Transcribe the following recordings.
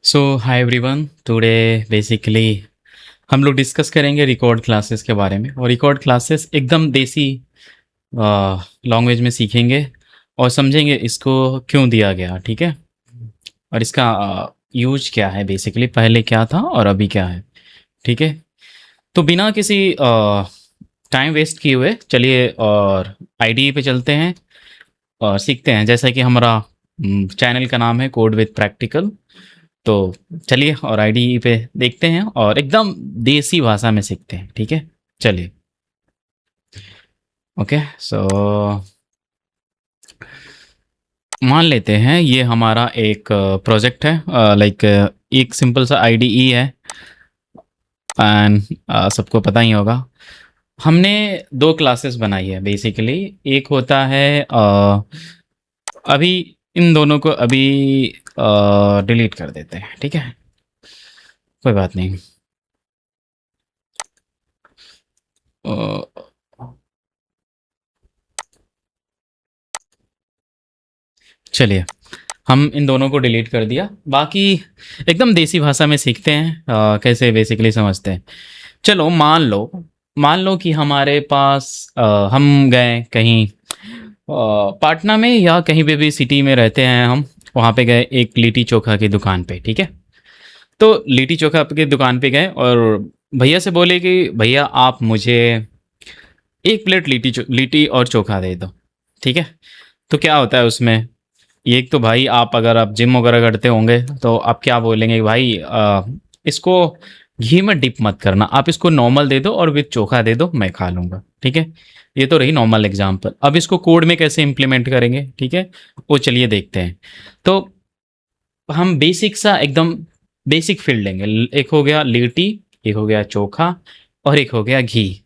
सो hi everyone, today basically हम लोग discuss करेंगे रिकॉर्ड क्लासेस के बारे में। और रिकॉर्ड क्लासेस एकदम देसी लैंग्वेज में सीखेंगे और समझेंगे इसको क्यों दिया गया, ठीक है। और इसका यूज क्या है, बेसिकली पहले क्या था और अभी क्या है, ठीक है। तो बिना किसी टाइम वेस्ट किए हुए चलिए और आईडी पे चलते हैं और सीखते हैं। जैसा कि हमारा चैनल का नाम है कोड विद प्रैक्टिकल, तो चलिए और आईडी पे देखते हैं और एकदम देसी भाषा में सीखते हैं, ठीक है। चलिए, ओके। सो मान लेते हैं ये हमारा एक प्रोजेक्ट है, लाइक एक सिंपल सा आईडीई है। एंड सबको पता ही होगा, हमने दो क्लासेस बनाई है बेसिकली। एक होता है अभी इन दोनों को अभी डिलीट कर देते हैं, ठीक है, कोई बात नहीं। अ, चलिए, हम इन दोनों को डिलीट कर दिया। बाकी एकदम देसी भाषा में सीखते हैं, कैसे बेसिकली समझते हैं। चलो मान लो कि हमारे पास हम गए कहीं पाटना में या कहीं पे भी सिटी में रहते हैं हम, वहाँ पे गए एक लिट्टी चोखा की दुकान पे, ठीक है। तो लिट्टी चोखा की दुकान पे गए और भैया से बोले कि भैया आप मुझे एक प्लेट लिट्टी और चोखा दे दो, ठीक है। तो क्या होता है उसमें, ये एक तो भाई आप अगर आप जिम वगैरह करते होंगे तो आप क्या बोलेंगे कि भाई इसको घी में डिप मत करना, आप इसको नॉर्मल दे दो और विथ चोखा दे दो, मैं खा लूँगा, ठीक है। ये तो रही नॉर्मल एग्जांपल। अब इसको कोड में कैसे इंप्लीमेंट करेंगे, ठीक है, वो चलिए देखते हैं। तो हम बेसिक सा एकदम बेसिक फील्ड लेंगे। एक हो गया लिट्टी, एक हो गया चोखा और एक हो गया घी,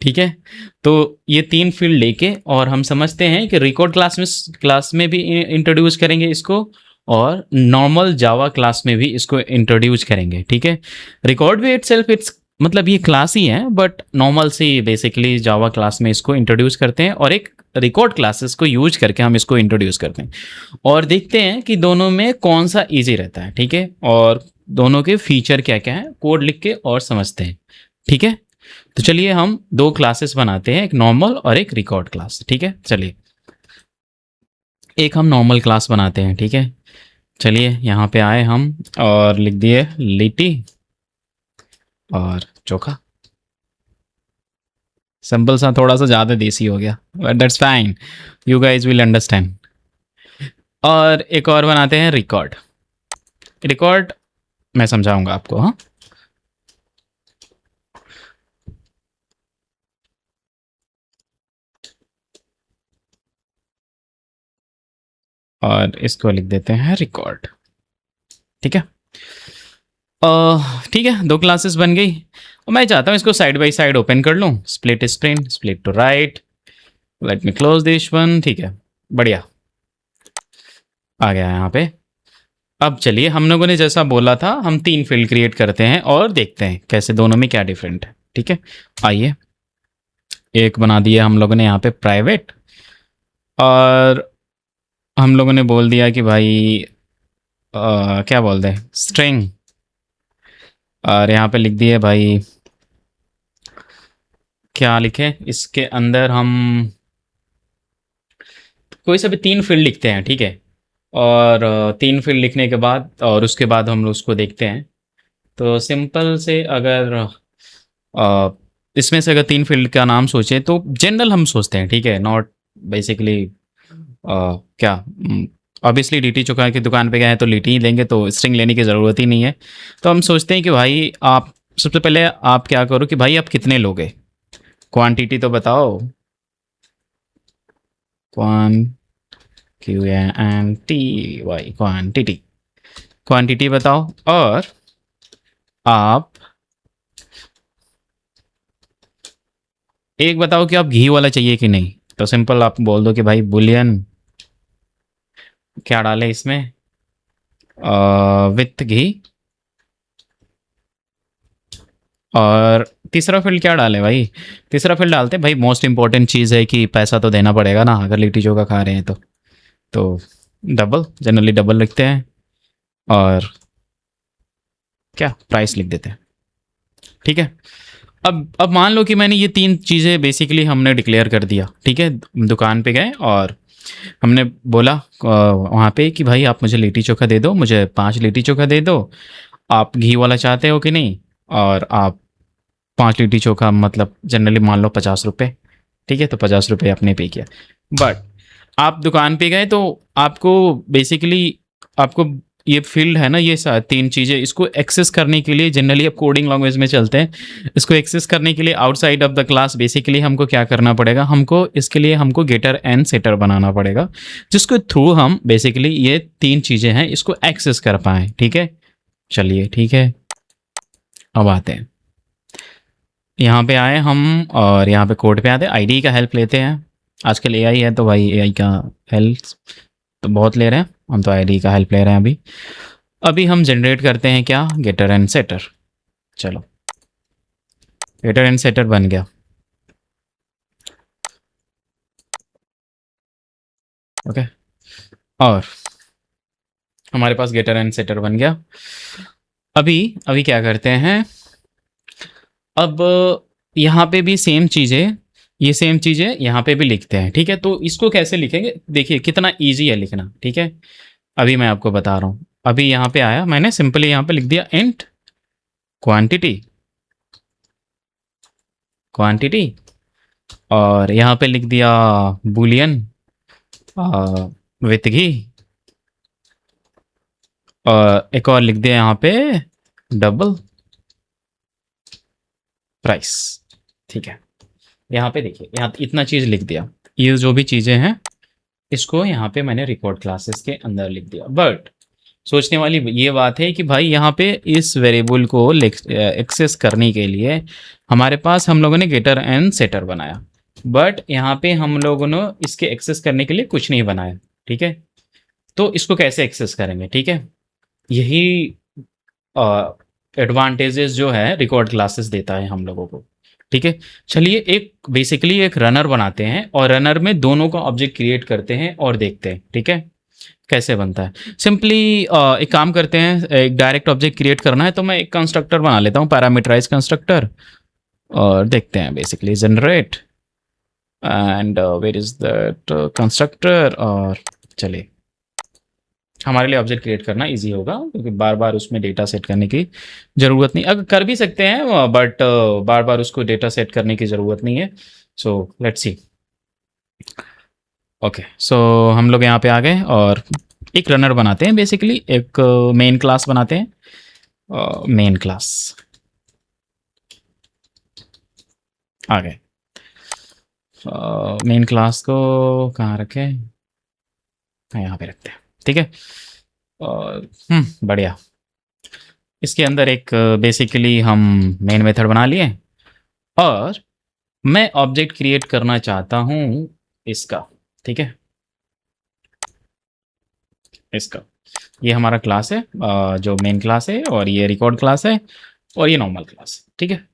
ठीक है। तो ये तीन फील्ड लेके और हम समझते हैं कि रिकॉर्ड क्लास में भी इंट्रोड्यूस करेंगे इसको, और नॉर्मल जावा क्लास में भी इसको इंट्रोड्यूस करेंगे, ठीक है। रिकॉर्ड भी इट्स मतलब ये क्लास ही है, बट नॉर्मल से बेसिकली जावा क्लास में इसको इंट्रोड्यूस करते हैं और एक रिकॉर्ड क्लासेस को यूज करके हम इसको इंट्रोड्यूस करते हैं और देखते हैं कि दोनों में कौन सा इजी रहता है, ठीक है। और दोनों के फीचर क्या क्या है कोड लिख के और समझते हैं, ठीक है। तो चलिए हम दो क्लासेस बनाते हैं, एक नॉर्मल और एक रिकॉर्ड क्लास, ठीक है। चलिए एक हम नॉर्मल क्लास बनाते हैं, ठीक है। चलिए यहाँ पे आए हम और लिख दिए लिट्टी और चोखा। सिंपल सा, थोड़ा सा ज़्यादा देसी हो गया, but that's fine, you guys will understand. और एक और बनाते हैं रिकॉर्ड। रिकॉर्ड मैं समझाऊंगा आपको, हाँ। और इसको लिख देते हैं रिकॉर्ड, ठीक है। ठीक है, दो क्लासेस बन गई और मैं चाहता हूँ इसको साइड बाय साइड ओपन कर लूँ। Split screen, split to right, let me close this one, ठीक है, बढ़िया आ गया यहाँ पे। अब चलिए हम लोगों ने जैसा बोला था, हम तीन फील्ड क्रिएट करते हैं और देखते हैं कैसे दोनों में क्या डिफरेंट है, ठीक है। आइए, एक बना दिया हम लोगों ने यहाँ पे प्राइवेट, और हम लोगों ने बोल दिया कि भाई क्या बोलते हैं स्ट्रिंग, और यहाँ पे लिख दिए भाई क्या लिखे इसके अंदर हम कोई सा भी तीन फील्ड लिखते हैं, ठीक है। और तीन फील्ड लिखने के बाद और उसके बाद हम लोग उसको देखते हैं। तो सिंपल से अगर इसमें से अगर तीन फील्ड का नाम सोचे तो जनरल हम सोचते हैं, ठीक है, नॉट बेसिकली क्या। ऑब्वियसली लिट्टी चोखा की दुकान पे गए हैं तो लिट्टी ही लेंगे, तो स्ट्रिंग लेने की ज़रूरत ही नहीं है। तो हम सोचते हैं कि भाई आप सबसे पहले आप क्या करो कि भाई आप कितने लोगे, क्वांटिटी तो बताओ। Quan Q N T Y quantity, quantity बताओ। और आप एक बताओ कि आप घी वाला चाहिए कि नहीं। तो सिंपल आप बोल दो कि भाई बुलियन क्या डालें इसमें, विथ घी। और तीसरा फील्ड क्या डालें भाई, तीसरा फील्ड डालते हैं भाई, मोस्ट इंपॉर्टेंट चीज़ है कि पैसा तो देना पड़ेगा ना अगर लिट्टी चोखा खा रहे हैं तो डबल, जनरली डबल लिखते हैं। और क्या प्राइस लिख देते हैं, ठीक है। अब मान लो कि मैंने ये 3 चीज़ें बेसिकली हमने डिक्लेयर कर दिया, ठीक है। दुकान पे गए और हमने बोला वहाँ पे कि भाई आप मुझे लिट्टी चोखा दे दो, मुझे 5 लिट्टी चोखा दे दो, आप घी वाला चाहते हो कि नहीं, और आप 5 लिट्टी चोखा मतलब जनरली मान लो 50 रुपये, ठीक है। तो 50 रुपये आपने पे किया, बट आप दुकान पे गए तो आपको बेसिकली आपको ये फील्ड है ना, ये 3 चीज़ें, इसको एक्सेस करने के लिए जनरली अब कोडिंग लैंग्वेज में चलते हैं। इसको एक्सेस करने के लिए outside of the class basically हमको क्या करना पड़ेगा, हमको इसके लिए हमको गेटर एंड सेटर बनाना पड़ेगा, जिसके थ्रू हम बेसिकली ये 3 चीज़ें हैं इसको एक्सेस कर पाएँ, ठीक है। चलिए ठीक है, अब आते हैं यहाँ पे आए हम, और यहाँ पे कोड पे आते हैं, आईडी का हेल्प लेते हैं। आजकल एआई है तो भाई एआई का हेल्प तो बहुत ले रहे हैं, हम तो आईडी का हेल्प ले रहे हैं। अभी हम जनरेट करते हैं क्या, गेटर एंड सेटर। चलो गेटर एंड सेटर बन गया, ओके। और हमारे पास गेटर एंड सेटर बन गया। अभी अभी क्या करते हैं, अब यहाँ पे भी सेम चीज़ें, ये सेम चीज़ें यहाँ पे भी लिखते हैं, ठीक है। तो इसको कैसे लिखेंगे, देखिए कितना ईजी है लिखना, ठीक है। अभी मैं आपको बता रहा हूँ, अभी यहाँ पे आया, मैंने सिंपली यहाँ पे लिख दिया इंट क्वांटिटी, क्वांटिटी, और यहाँ पे लिख दिया बुलियन विथ घी, और एक और लिख दिया यहाँ पे डबल प्राइस, ठीक है। यहाँ पे देखिए, यहाँ इतना चीज़ लिख दिया, ये जो भी चीज़ें हैं इसको यहाँ पे मैंने रिकॉर्ड क्लासेस के अंदर लिख दिया। बट सोचने वाली ये बात है कि भाई यहाँ पे इस वेरिएबल को एक्सेस करने के लिए हमारे पास हम लोगों ने गेटर एंड सेटर बनाया, बट यहाँ पे हम लोगों ने इसके एक्सेस करने के लिए कुछ नहीं बनाया, ठीक है। तो इसको कैसे एक्सेस करेंगे, ठीक है। यही एडवांटेजेस जो है रिकॉर्ड क्लासेस देता है हम लोगों को, ठीक है। चलिए एक बेसिकली एक रनर बनाते हैं और रनर में दोनों का ऑब्जेक्ट क्रिएट करते हैं और देखते हैं, ठीक है, कैसे बनता है। सिंपली एक काम करते हैं, एक डायरेक्ट ऑब्जेक्ट क्रिएट करना है तो मैं एक कंस्ट्रक्टर बना लेता हूँ, पैरामीटराइज कंस्ट्रक्टर, और देखते हैं basically generate and where is that constructor. और चलिए हमारे लिए ऑब्जेक्ट क्रिएट करना इजी होगा क्योंकि बार बार उसमें डेटा सेट करने की ज़रूरत नहीं, अगर कर भी सकते हैं बट बार बार उसको डेटा सेट करने की ज़रूरत नहीं है। So let's see, okay. सो हम लोग यहाँ पे आ गए और एक रनर बनाते हैं, बेसिकली एक मेन क्लास बनाते हैं, मेन क्लास आ गए। मेन क्लास को कहाँ रखें, हाँ यहाँ पे रखते हैं, ठीक है। बढ़िया, इसके अंदर एक बेसिकली हम मेन मेथड बना लिए, और मैं ऑब्जेक्ट क्रिएट करना चाहता हूँ इसका, ठीक है, इसका। ये हमारा क्लास है जो मेन क्लास है, और ये रिकॉर्ड क्लास है, और ये नॉर्मल क्लास है, ठीक है।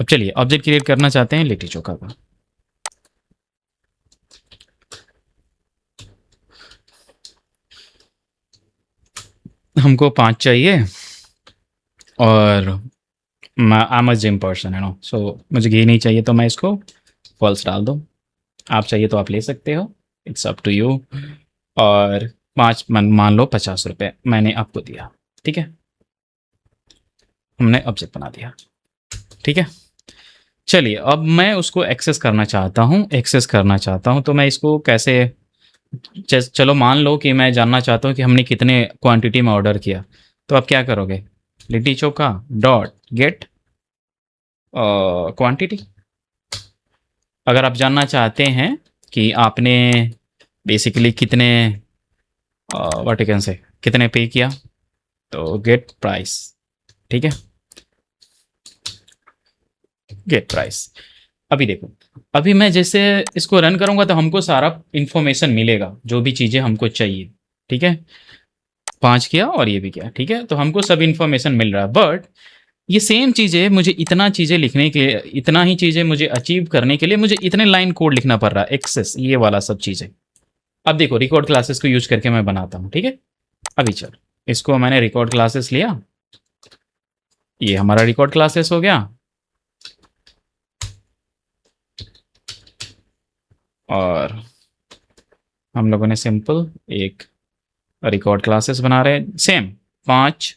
अब चलिए ऑब्जेक्ट क्रिएट करना चाहते हैं लिट्टी चोखा का। हमको 5 चाहिए, और I am a gym person है नो, सो मुझे घी नहीं चाहिए तो मैं इसको फॉल्स डाल दूँ। आप चाहिए तो आप ले सकते हो, इट्स अप टू यू। और 5 मान लो 50 रुपये मैंने आपको दिया, ठीक है। हमने ऑब्जेक्ट बना दिया, ठीक है। चलिए अब मैं उसको एक्सेस करना चाहता हूँ, एक्सेस करना चाहता हूँ तो मैं इसको कैसे, चलो मान लो कि मैं जानना चाहता हूँ कि हमने कितने क्वांटिटी में ऑर्डर किया, तो आप क्या करोगे, litti chokha dot gate quantity. अगर आप जानना चाहते हैं कि आपने बेसिकली कितने व्हाट यू कैन से कितने पे किया, तो गेट प्राइस, ठीक है, गेट प्राइस। अभी देखो, अभी मैं जैसे इसको रन करूंगा तो हमको सारा इंफॉर्मेशन मिलेगा, जो भी चीज़ें हमको चाहिए, ठीक है। 5 किया और ये भी किया, ठीक है, तो हमको सब इंफॉर्मेशन मिल रहा है। बट ये सेम चीज़ें मुझे इतना चीज़ें लिखने के, इतना ही चीज़ें मुझे अचीव करने के लिए मुझे इतने लाइन कोड लिखना पड़ रहा है, एक्सेस ये वाला सब चीज़ें। अब देखो रिकॉर्ड क्लासेस को यूज करके मैं बनाता हूँ, ठीक है। अभी चलो इसको मैंने रिकॉर्ड क्लासेस लिया, ये हमारा रिकॉर्ड क्लासेस हो गया। और हम लोगों ने सिंपल एक रिकॉर्ड क्लासेस बना रहे हैं, सेम 5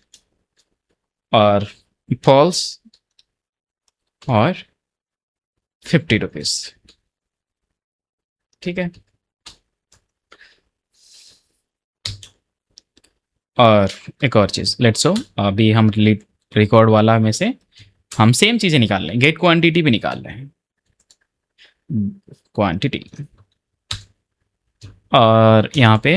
और फॉल्स और 50 रुपीज। ठीक है। और एक और चीज़, लेट्स सो अभी हम रिकॉर्ड वाला में से हम सेम चीज़ें निकाल रहे हैं, गेट क्वांटिटी भी निकाल रहे हैं, क्वांटिटी। और यहाँ पे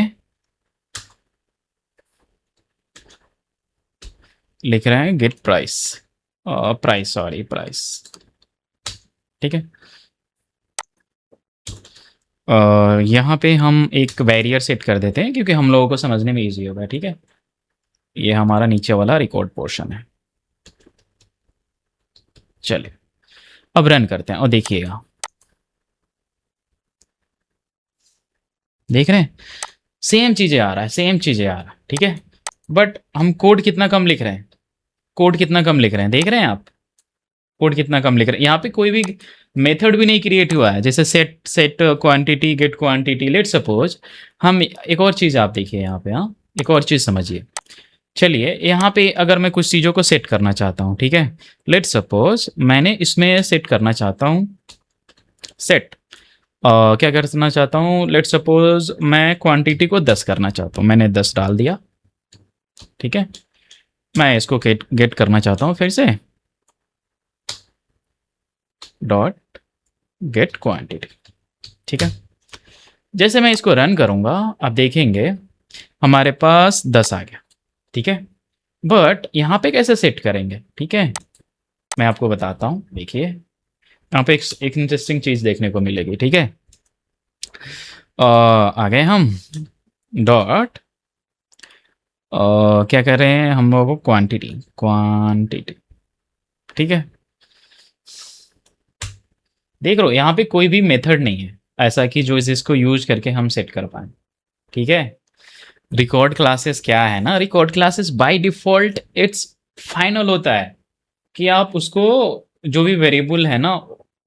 लिख रहे हैं गेट प्राइस, प्राइस। ठीक है। यहाँ पे हम एक बैरियर सेट कर देते हैं क्योंकि हम लोगों को समझने में इजी होगा। ठीक है। ये हमारा नीचे वाला रिकॉर्ड पोर्शन है। चलिए अब रन करते हैं और देखिएगा, देख रहे हैं सेम चीज़ें आ रहा है, सेम चीज़ें आ रहा है। ठीक है। बट हम कोड कितना कम लिख रहे हैं, कोड कितना कम लिख रहे हैं, देख रहे हैं आप, कोड कितना कम लिख रहे हैं। यहाँ पे कोई भी मेथड भी नहीं क्रिएट हुआ है, जैसे set quantity, get quantity. Let suppose हम एक और चीज़, आप देखिए यहाँ पे, हाँ एक और चीज़ समझिए। चलिए यहाँ पे अगर मैं कुछ चीज़ों को सेट करना चाहता हूँ, ठीक है। लेट सपोज मैंने इसमें सेट करना चाहता हूँ, सेट क्या करना चाहता हूँ, लेट सपोज मैं क्वांटिटी को 10 करना चाहता हूँ, मैंने 10 डाल दिया। ठीक है। मैं इसको गेट करना चाहता हूँ फिर से, डॉट गेट क्वांटिटी। ठीक है। जैसे मैं इसको रन करूँगा, आप देखेंगे हमारे पास 10 आ गया। ठीक है। बट यहाँ पे कैसे सेट करेंगे, ठीक है, मैं आपको बताता हूँ। देखिए यहाँ पे एक इंटरेस्टिंग चीज़ देखने को मिलेगी। ठीक है। आ गए हम, डॉट क्या कर रहे हैं हम लोगों को, क्वांटिटी। ठीक है। देख लो यहाँ पे कोई भी मेथड नहीं है ऐसा कि जो इसको यूज करके हम सेट कर पाए। ठीक है। रिकॉर्ड क्लासेस क्या है ना, record classes by default it's final होता है कि आप उसको, जो भी वेरिएबल है ना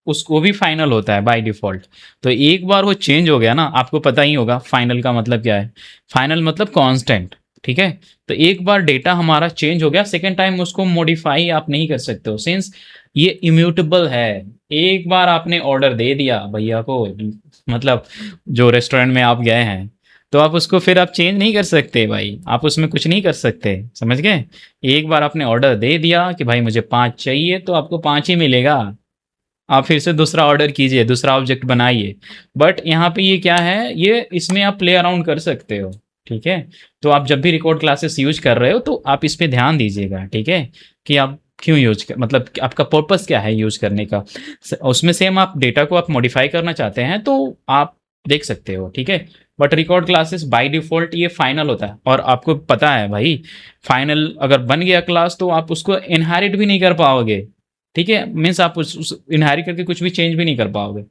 उसको भी फाइनल होता है बाय डिफॉल्ट। तो एक बार वो चेंज हो गया ना, आपको पता ही होगा फाइनल का मतलब क्या है, फाइनल मतलब कांस्टेंट। ठीक है। तो एक बार डेटा हमारा चेंज हो गया, सेकेंड टाइम उसको मॉडिफाई आप नहीं कर सकते हो, सिंस ये इम्यूटेबल है। एक बार आपने ऑर्डर दे दिया भैया को, मतलब जो रेस्टोरेंट में आप गए हैं, तो आप उसको फिर आप चेंज नहीं कर सकते भाई, आप उसमें कुछ नहीं कर सकते, समझ गए। एक बार आपने ऑर्डर दे दिया कि भाई मुझे 5 चाहिए, तो आपको 5 ही मिलेगा। आप फिर से दूसरा ऑर्डर कीजिए, दूसरा ऑब्जेक्ट बनाइए। बट यहाँ पे ये क्या है, ये इसमें आप प्ले अराउंड कर सकते हो। ठीक है। तो आप जब भी रिकॉर्ड क्लासेस यूज कर रहे हो तो आप इस पे ध्यान दीजिएगा। ठीक है। कि आप क्यों यूज कर, मतलब आपका पर्पस क्या है यूज करने का। उसमें सेम आप डेटा को आप मॉडिफाई करना चाहते हैं तो आप देख सकते हो। ठीक है। But record classes by default ये फाइनल होता है, और आपको पता है भाई, फाइनल अगर बन गया क्लास तो आप उसको इनहेरिट भी नहीं कर पाओगे। ठीक है। मीन्स आप उस इनहेरिट करके कुछ भी चेंज भी नहीं कर पाओगे।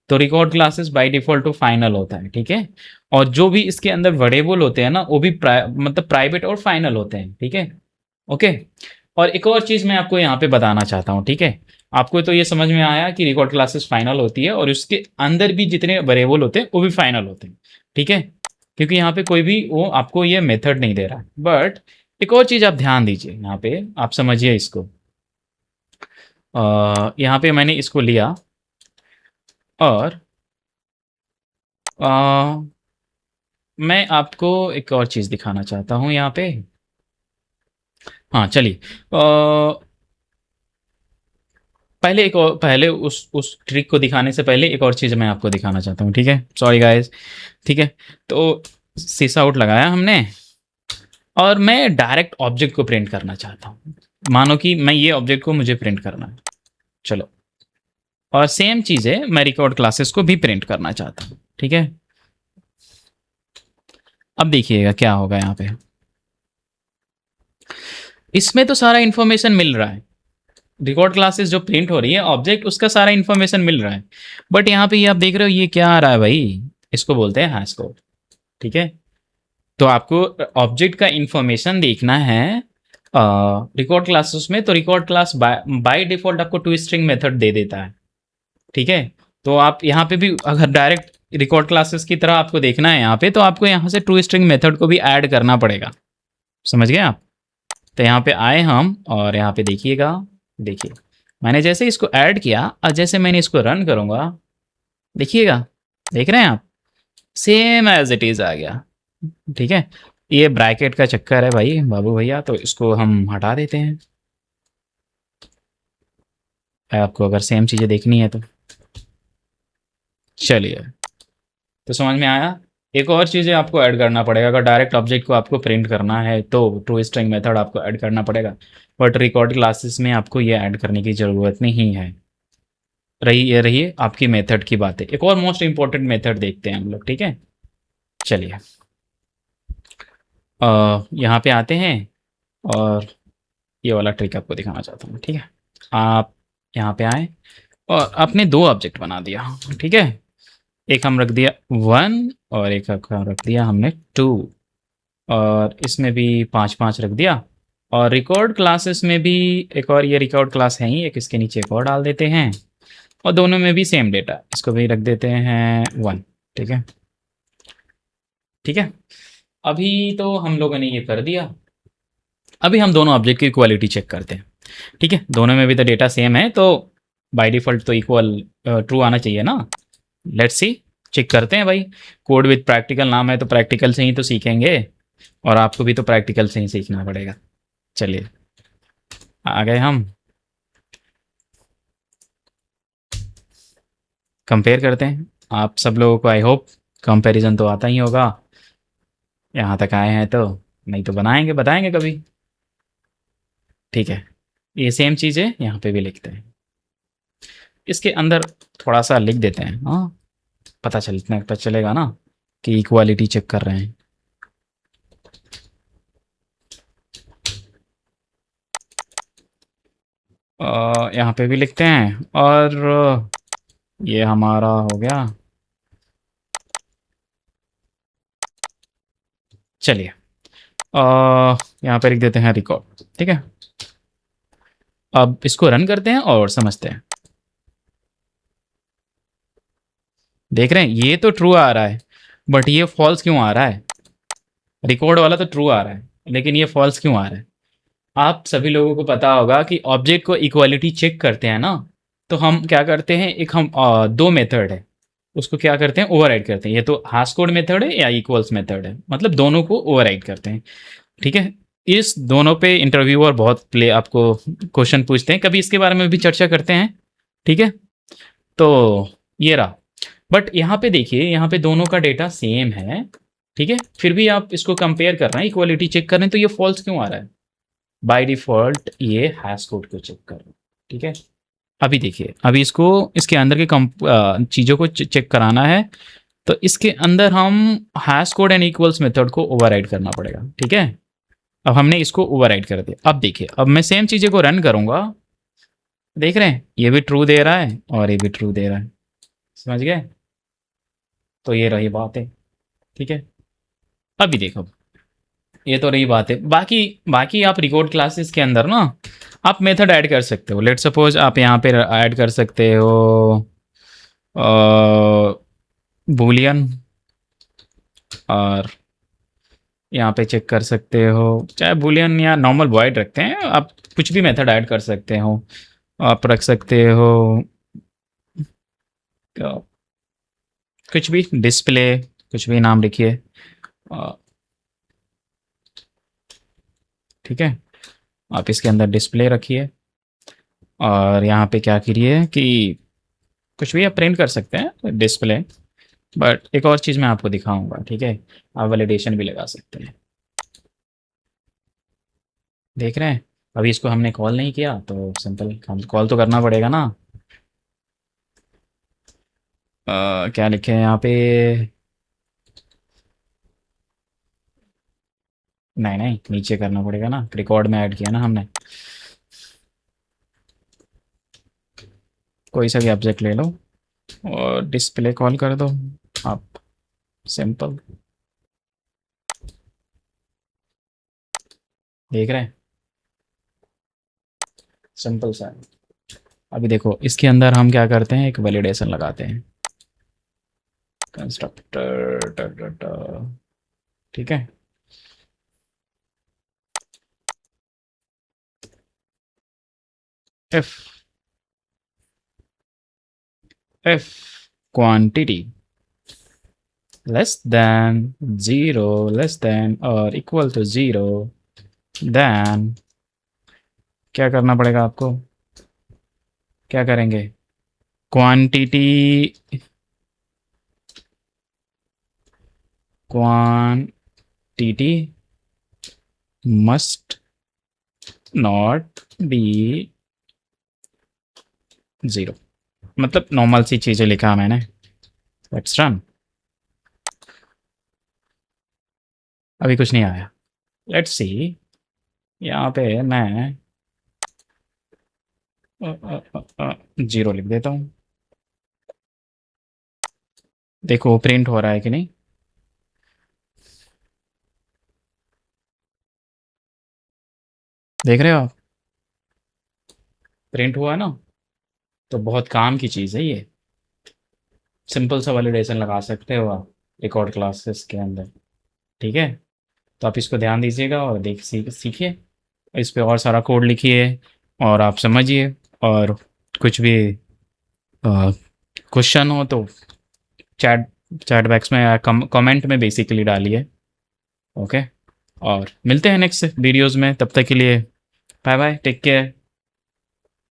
तो रिकॉर्ड क्लासेस बाय डिफॉल्ट तो फाइनल होता है। ठीक है। और जो भी इसके अंदर वेरिएबल होते हैं ना, वो भी मतलब प्राइवेट और फाइनल होते हैं। ठीक है। ओके। और एक और चीज़ मैं आपको यहाँ पे बताना चाहता हूँ। ठीक है। आपको तो ये समझ में आया कि रिकॉर्ड क्लासेस फाइनल होती है और उसके अंदर भी जितने वेरिएबल होते हैं वो भी फाइनल होते हैं। ठीक है। क्योंकि यहाँ पे कोई भी वो आपको ये मेथड नहीं दे रहा है। बट एक और चीज़ आप ध्यान दीजिए, यहाँ पे आप समझिए इसको। यहाँ पे मैंने इसको लिया और अ, मैं आपको एक और चीज़ दिखाना चाहता हूँ यहाँ पे। हाँ चलिए, पहले एक और, पहले उस ट्रिक को दिखाने से पहले एक और चीज़ मैं आपको दिखाना चाहता हूँ। ठीक है। Sorry guys. ठीक है। तो सीसा आउट लगाया हमने और मैं डायरेक्ट ऑब्जेक्ट को प्रिंट करना चाहता हूँ। मानो कि मैं ये ऑब्जेक्ट को मुझे प्रिंट करना है। चलो, और सेम चीज़ है, मैं रिकॉर्ड क्लासेस को भी प्रिंट करना चाहता हूँ। ठीक है। अब देखिएगा क्या होगा यहाँ पे, इसमें तो सारा इन्फॉर्मेशन मिल रहा है, रिकॉर्ड क्लासेस जो प्रिंट हो रही है ऑब्जेक्ट उसका सारा इन्फॉर्मेशन मिल रहा है। बट यहाँ पे ये आप देख रहे हो ये क्या आ रहा है भाई, इसको बोलते हैं हैश कोड। ठीक है। तो आपको ऑब्जेक्ट का इन्फॉर्मेशन देखना है रिकॉर्ड क्लासेस में, तो रिकॉर्ड क्लास बाय डिफ़ॉल्ट आपको टू स्ट्रिंग मेथड दे देता है, ठीक है? तो आप यहाँ पे भी अगर डायरेक्ट रिकॉर्ड क्लासेस की तरह आपको देखना है यहाँ पे, तो आपको यहाँ से टू स्ट्रिंग मेथड को भी ऐड करना पड़ेगा। समझ गए आप? तो यहाँ पे आए हम और यहाँ पे देखिएगा, देखिए मैंने जैसे इसको ऐड किया और जैसे मैंने इसको रन करूँगा, देखिएगा, देख रहे हैं आप? सेम एज़ इट इज़ आ गया, ठीक है? ये ब्रैकेट का चक्कर है भाई बाबू भैया, तो इसको हम हटा देते हैं। आपको अगर सेम चीज़ें देखनी है तो चलिए, तो समझ में आया? एक और चीज़ें आपको ऐड करना पड़ेगा, अगर डायरेक्ट ऑब्जेक्ट को आपको प्रिंट करना है तो टू स्ट्रिंग मेथड आपको ऐड करना पड़ेगा, बट रिकॉर्ड क्लासेस में आपको ये ऐड करने की ज़रूरत नहीं है। रही आपकी मेथड की बातें। एक और मोस्ट इंपॉर्टेंट मेथड देखते हैं हम लोग, ठीक है? चलिए, यहाँ पे आते हैं और ये वाला ट्रिक आपको दिखाना चाहता हूँ, ठीक है? आप यहाँ पे आए और आपने दो ऑब्जेक्ट बना दिया, ठीक है? एक हम रख दिया 1 और एक रख दिया हमने 2, और इसमें भी 5-5 रख दिया, और रिकॉर्ड क्लासेस में भी एक और, ये रिकॉर्ड क्लास है ही एक, इसके नीचे एक और डाल देते हैं, और दोनों में भी सेम डेटा, इसको भी रख देते हैं 1, ठीक है? ठीक है, अभी तो हम लोगों ने ये कर दिया। अभी हम दोनों ऑब्जेक्ट की क्वालिटी चेक करते हैं, ठीक है? दोनों में भी तो डेटा सेम है, तो बाय डिफ़ॉल्ट तो इक्वल ट्रू आना चाहिए ना। लेट्स सी, चेक करते हैं भाई। कोड विद प्रैक्टिकल नाम है, तो प्रैक्टिकल से ही तो सीखेंगे, और आपको भी तो प्रैक्टिकल से ही सीखना पड़ेगा। चलिए, आ गए हम, कंपेयर करते हैं। आप सब लोगों को आई होप कंपैरिजन तो आता ही होगा, यहाँ तक आए हैं तो, नहीं तो बनाएंगे बताएंगे कभी, ठीक है? ये सेम चीज़ें यहाँ पे भी लिखते हैं, इसके अंदर थोड़ा सा लिख देते हैं, हाँ, पता चलेगा ना कि इक्वालिटी चेक कर रहे हैं। यहाँ पे भी लिखते हैं, और ये हमारा हो गया। चलिए, यहाँ पे लिख देते हैं रिकॉर्ड, ठीक है? अब इसको रन करते हैं और समझते हैं। देख रहे हैं, ये तो ट्रू आ रहा है, बट ये फॉल्स क्यों आ रहा है? रिकॉर्ड वाला तो ट्रू आ रहा है, लेकिन ये फॉल्स क्यों आ रहा है? आप सभी लोगों को पता होगा कि ऑब्जेक्ट को इक्वालिटी चेक करते हैं ना, तो हम क्या करते हैं, एक हम दो मेथड है, उसको क्या करते हैं, ओवरराइड करते हैं। ये तो हाश कोड मेथड है या इक्वल्स मेथड है, मतलब दोनों को ओवरराइड करते हैं, ठीक है? इस दोनों पे इंटरव्यूअर बहुत प्ले आपको क्वेश्चन पूछते हैं, कभी इसके बारे में भी चर्चा करते हैं, ठीक है? तो ये रहा, बट यहाँ पे देखिए, यहाँ पे दोनों का डेटा सेम है, ठीक है? फिर भी आप इसको कंपेयर कर रहे हैं, इक्वालिटी चेक कर रहे हैं, तो ये फॉल्स क्यों आ रहा है? बाय डिफ़ॉल्ट ये हैश कोड को चेक कर रहे हैं, ठीक है? अभी देखिए, अभी इसको इसके अंदर के चीज़ों को चेक कराना है, तो इसके अंदर हम hash code and equals method को ओवरराइड करना पड़ेगा, ठीक है? अब हमने इसको ओवरराइड कर दिया। अब देखिए, अब मैं सेम चीज़ें को रन करूँगा, देख रहे हैं, ये भी ट्रू दे रहा है और ये भी ट्रू दे रहा है। समझ गए? तो ये रही बात है, ठीक है? अभी देखो, ये तो रही बात है। बाकी बाकी आप रिकॉर्ड क्लासेस के अंदर ना, आप मेथड ऐड कर सकते हो। लेट सपोज आप यहाँ पे ऐड कर सकते हो बूलियन, और यहाँ पे चेक कर सकते हो, चाहे बूलियन या नॉर्मल वॉइड रखते हैं, आप कुछ भी मेथड ऐड कर सकते हो। आप रख सकते हो अ, कुछ भी, डिस्प्ले, कुछ भी नाम लिखिए, ठीक है? आप इसके अंदर डिस्प्ले रखिए, और यहाँ पे क्या करिए कि कुछ भी आप प्रिंट कर सकते हैं डिस्प्ले, बट एक और चीज़ मैं आपको दिखाऊंगा, ठीक है? आप वैलिडेशन भी लगा सकते हैं, देख रहे हैं? अभी इसको हमने कॉल नहीं किया, तो सिंपल हम कॉल तो करना पड़ेगा ना। क्या लिखे हैं यहाँ पे? नहीं नहीं, नीचे करना पड़ेगा ना, रिकॉर्ड में ऐड किया ना हमने। कोई सा भी ऑब्जेक्ट ले लो और डिस्प्ले कॉल कर दो आप, सिंपल, देख रहे हैं? सिंपल सा है। अभी देखो इसके अंदर हम क्या करते हैं, एक वैलिडेशन लगाते हैं, कंस्ट्रक्टर, ठीक है। F F quantity less than zero, less than और इक्वल टू जीरो, देन क्या करना पड़ेगा आपको, क्या करेंगे, quantity quantity must not be zero, मतलब नॉर्मल सी चीज़ें लिखा मैंने। Let's run. अभी कुछ नहीं आया। लेट्स सी, यहाँ पे मैं जीरो लिख देता हूँ। देखो प्रिंट हो रहा है कि नहीं। देख रहे हो आप, प्रिंट हुआ ना। तो बहुत काम की चीज़ है ये। सिंपल सा वैलिडेशन लगा सकते हो आप रिकॉर्ड क्लासेस के अंदर, ठीक है। तो आप इसको ध्यान दीजिएगा और सीखिए, इस पे और सारा कोड लिखिए और आप समझिए। और कुछ भी क्वेश्चन हो तो चैट चैट बॉक्स में या कमेंट में बेसिकली डालिए। ओके, और मिलते हैं नेक्स्ट वीडियोस में, तब तक के लिए बाय बाय, टेक केयर।